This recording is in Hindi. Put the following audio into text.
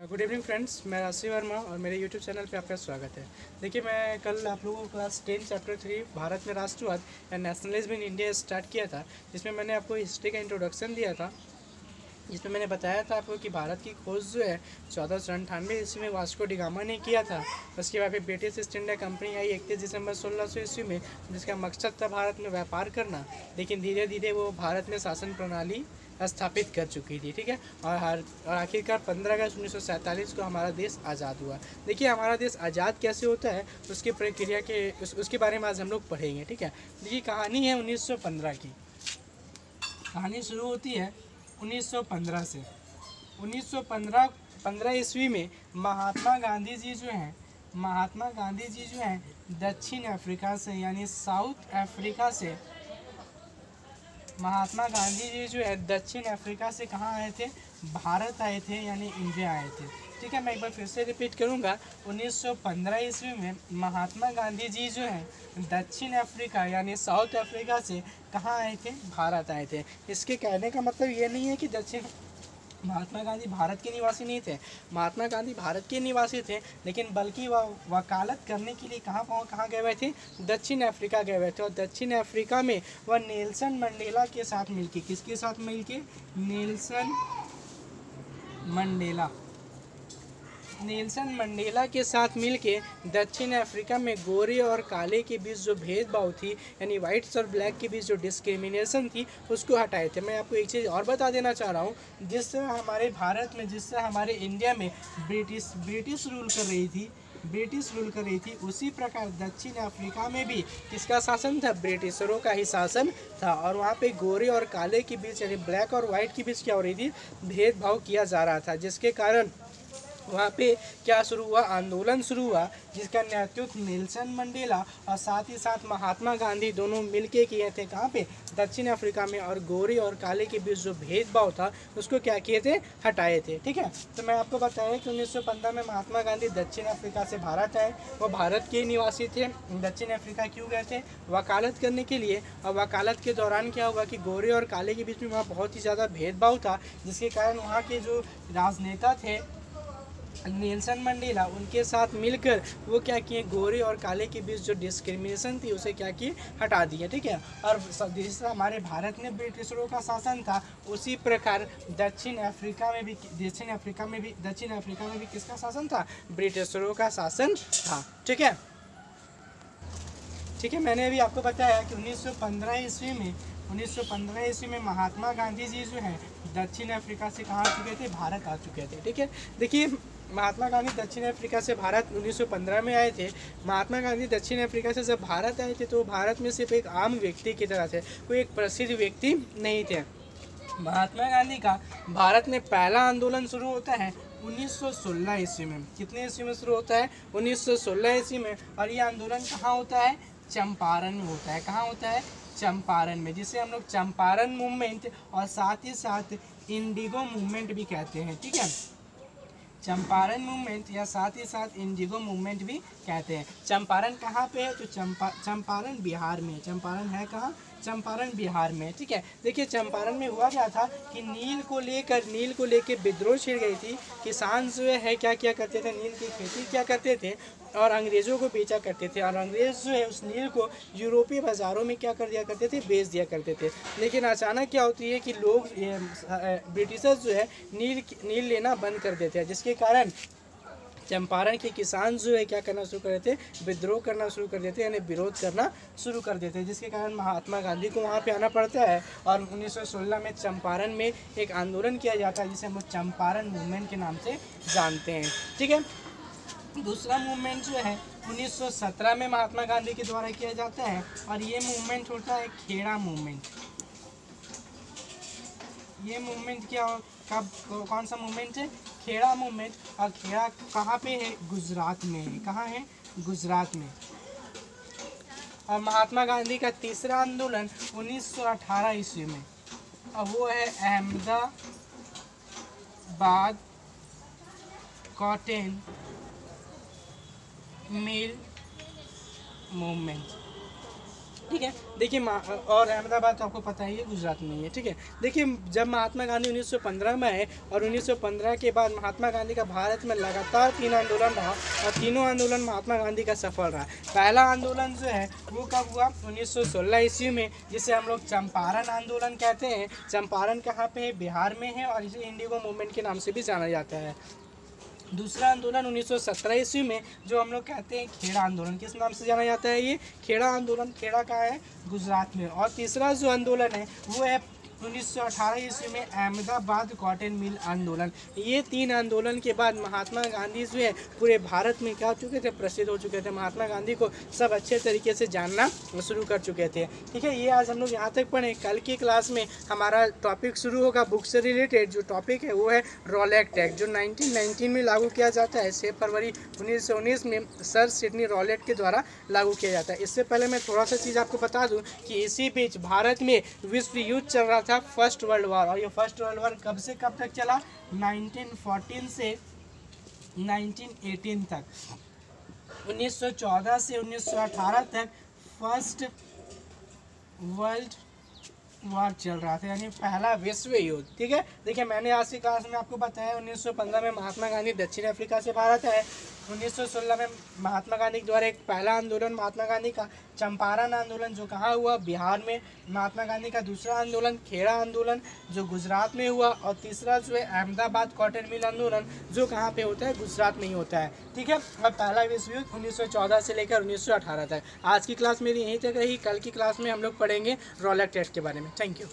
गुड इवनिंग फ्रेंड्स, मैं राशि वर्मा और मेरे यूट्यूब चैनल पे आपका स्वागत है। देखिए, मैं कल आप लोगों को क्लास 10 चैप्टर 3 भारत में राष्ट्रवाद या नेशनलिज्म इन इंडिया स्टार्ट किया था, जिसमें मैंने आपको हिस्ट्री का इंट्रोडक्शन दिया था, जिसमें मैंने बताया था आपको कि भारत की खोज जो है 1498 ईस्वी में वास्को डी गामा ने किया था। उसके बाद फिर ब्रिटिश ईस्ट इंडिया कंपनी आई 31 दिसंबर 1600 ईस्वी में, जिसका मकसद था भारत में व्यापार करना। लेकिन धीरे धीरे वो भारत में शासन प्रणाली स्थापित कर चुकी थी, ठीक है। और आखिरकार 15 अगस्त 1947 को हमारा देश आज़ाद हुआ। देखिए, हमारा देश आज़ाद कैसे होता है उसकी प्रक्रिया के उसके बारे में आज हम लोग पढ़ेंगे, ठीक है। देखिए, कहानी है 1915 की। कहानी शुरू होती है 1915 से। 1915 ईस्वी में महात्मा गांधी जी जो हैं दक्षिण अफ्रीका से, यानी साउथ अफ्रीका से, महात्मा गांधी जी जो है दक्षिण अफ्रीका से कहाँ आए थे? भारत आए थे, यानी इंडिया आए थे, ठीक है। मैं एक बार फिर से रिपीट करूँगा। 1915 ईस्वी में महात्मा गांधी जी जो है दक्षिण अफ्रीका यानी साउथ अफ्रीका से कहाँ आए थे? भारत आए थे। इसके कहने का मतलब ये नहीं है कि महात्मा गांधी भारत के निवासी नहीं थे। महात्मा गांधी भारत के निवासी थे, लेकिन बल्कि वह वकालत करने के लिए कहाँ गए हुए थे? दक्षिण अफ्रीका गए हुए थे। और दक्षिण अफ्रीका में वह नेल्सन मंडेला के साथ मिलके, किसके साथ मिलके? नेल्सन मंडेला के साथ मिलके दक्षिण अफ्रीका में गोरे और काले के बीच जो भेदभाव थी, यानी वाइट्स और ब्लैक के बीच जो डिस्क्रिमिनेशन थी, उसको हटाए थे। मैं आपको एक चीज़ और बता देना चाह रहा हूँ, जिससे हमारे भारत में, जिससे हमारे इंडिया में ब्रिटिश रूल कर रही थी, उसी प्रकार दक्षिण अफ्रीका में भी किसका शासन था? ब्रिटिशरों का ही शासन था। और वहाँ पे गोरे और काले के बीच, यानी ब्लैक और वाइट के बीच क्या हो रही थी? भेदभाव किया जा रहा था, जिसके कारण वहाँ पे क्या शुरू हुआ? आंदोलन शुरू हुआ, जिसका नेतृत्व नेल्सन मंडेला और साथ ही साथ महात्मा गांधी दोनों मिलके किए थे। कहाँ पे? दक्षिण अफ्रीका में। और गोरे और काले के बीच जो भेदभाव था, उसको क्या किए थे? हटाए थे, ठीक है। तो मैं आपको बताया कि 1915 में महात्मा गांधी दक्षिण अफ्रीका से भारत आए। वो भारत के निवासी थे। दक्षिण अफ्रीका क्यों गए थे? वकालत करने के लिए। और वकालत के दौरान क्या हुआ कि गोरे और काले के बीच में वहाँ बहुत ही ज़्यादा भेदभाव था, जिसके कारण वहाँ के जो राजनेता थे नेल्सन मंडेला, उनके साथ मिलकर वो क्या किए? गोरे और काले के बीच जो डिस्क्रिमिनेशन थी, उसे क्या किए? हटा दिए, ठीक है। और जिस तरह हमारे भारत में ब्रिटिशरों का शासन था, उसी प्रकार दक्षिण अफ्रीका में भी किसका शासन था? ब्रिटिशरों का शासन था, ठीक है। मैंने अभी आपको बताया कि 1915 ईस्वी में महात्मा गांधी जी जो है दक्षिण अफ्रीका से कहाँ आ चुके थे? भारत आ चुके थे, ठीक है। देखिए, महात्मा गांधी दक्षिण अफ्रीका से भारत 1915 में आए थे। महात्मा गांधी दक्षिण अफ्रीका से जब भारत आए थे, तो भारत में सिर्फ एक आम व्यक्ति की तरह थे, कोई एक प्रसिद्ध व्यक्ति नहीं थे। महात्मा गांधी का भारत में पहला आंदोलन शुरू होता है 1916 ईस्वी में। कितने ईस्वी में शुरू होता है? 1916 ईस्वी में। और ये आंदोलन कहाँ होता है? चंपारण में होता है। कहाँ होता है? चंपारण में, जिसे हम लोग चंपारण मूवमेंट और साथ ही साथ इंडिगो मूवमेंट भी कहते हैं, ठीक है। चंपारण मूवमेंट या साथ ही साथ इंडिगो मूवमेंट भी कहते हैं। चंपारण कहाँ पे है? तो चंपारण बिहार में। चंपारण है कहाँ? चंपारण बिहार में, ठीक है। देखिए, चंपारण में हुआ क्या था कि नील को लेकर विद्रोह छिड़ गई थी। किसान जो है क्या करते थे? नील की खेती क्या करते थे? और अंग्रेज़ों को बेचा करते थे। और अंग्रेज़ जो है उस नील को यूरोपीय बाज़ारों में क्या कर दिया करते थे? बेच दिया करते थे। लेकिन अचानक क्या होती है कि लोग ब्रिटिशर्स जो है नील लेना बंद कर देते हैं, जिसके कारण चंपारण के किसान जो है क्या करना शुरू कर देते? विद्रोह करना शुरू कर देते, यानी विरोध करना शुरू कर देते हैं, जिसके कारण महात्मा गांधी को वहाँ पे आना पड़ता है। और 1916 में चंपारण में एक आंदोलन किया जाता है, जिसे हम लोग चंपारण मूवमेंट के नाम से जानते हैं, ठीक है। दूसरा मूवमेंट जो है 1917 में महात्मा गांधी के द्वारा किया जाता है, और ये मूवमेंट होता है खेड़ा मूवमेंट। ये मूवमेंट कौन सा मूवमेंट है? खेड़ा मूवमेंट। और खेड़ा कहाँ पे है? गुजरात में है। कहाँ है? गुजरात में। और महात्मा गांधी का तीसरा आंदोलन 1918 ईस्वी में, और वो है अहमदाबाद कॉटन मिल मूवमेंट। ठीक है। देखिए और अहमदाबाद तो आपको पता ही है गुजरात में ही है, ठीक है। देखिए जब महात्मा गांधी 1915 में आए और 1915 के बाद महात्मा गांधी का भारत में लगातार 3 आंदोलन रहा और तीनों आंदोलन महात्मा गांधी का सफल रहा। पहला आंदोलन जो है वो कब हुआ, 1916 ईस्वी में, जिसे हम लोग चंपारण आंदोलन कहते हैं। चंपारण कहाँ पे है, बिहार में है, और इसे इंडिगो मूवमेंट के नाम से भी जाना जाता है। दूसरा आंदोलन 1917 ईस्वी में, जो हम लोग कहते हैं खेड़ा आंदोलन, किस नाम से जाना जाता है, ये खेड़ा आंदोलन। खेड़ा कहाँ है, गुजरात में। और तीसरा जो आंदोलन है वो है 1918 ईस्वी में अहमदाबाद कॉटन मिल आंदोलन। ये 3 आंदोलन के बाद महात्मा गांधी जो है पूरे भारत में क्या हो चुके थे, प्रसिद्ध हो चुके थे। महात्मा गांधी को सब अच्छे तरीके से जानना शुरू कर चुके थे, ठीक है। ये आज हम लोग यहाँ तक पढ़े। कल की क्लास में हमारा टॉपिक शुरू होगा बुक से रिलेटेड। जो टॉपिक है वो है रॉलेट एक्ट, जो 1919 में लागू किया जाता है। 6 फरवरी 1919 में सर सिडनी रॉलेट के द्वारा लागू किया जाता है। इससे पहले मैं थोड़ा सा चीज़ आपको बता दूँ कि इसी बीच भारत में विश्व युद्ध चल रहा था, फर्स्ट वर्ल्ड वॉर। और ये फर्स्ट वर्ल्ड वॉर कब से कब तक चला, 1914 से 1918 तक। 1914 से 1918 तक फर्स्ट वर्ल्ड वॉर चल रहा था, यानी पहला विश्व युद्ध, ठीक है। देखिए मैंने आज की क्लास में आपको बताया 1915 में महात्मा गांधी दक्षिण अफ्रीका से भारत आए। 1916 में महात्मा गांधी के द्वारा एक पहला आंदोलन महात्मा गांधी का चंपारण आंदोलन, जो कहाँ हुआ, बिहार में। महात्मा गांधी का दूसरा आंदोलन खेड़ा आंदोलन, जो गुजरात में हुआ। और तीसरा जो है अहमदाबाद कॉटन मिल आंदोलन, जो कहाँ पे होता है, गुजरात में ही होता है, ठीक है। और पहला विश्व युद्ध 1914 से लेकर 1918 तक। आज की क्लास मेरी यहीं तक रही। कल की क्लास में हम लोग पढ़ेंगे रॉलेट एक्ट के बारे में। Thank you.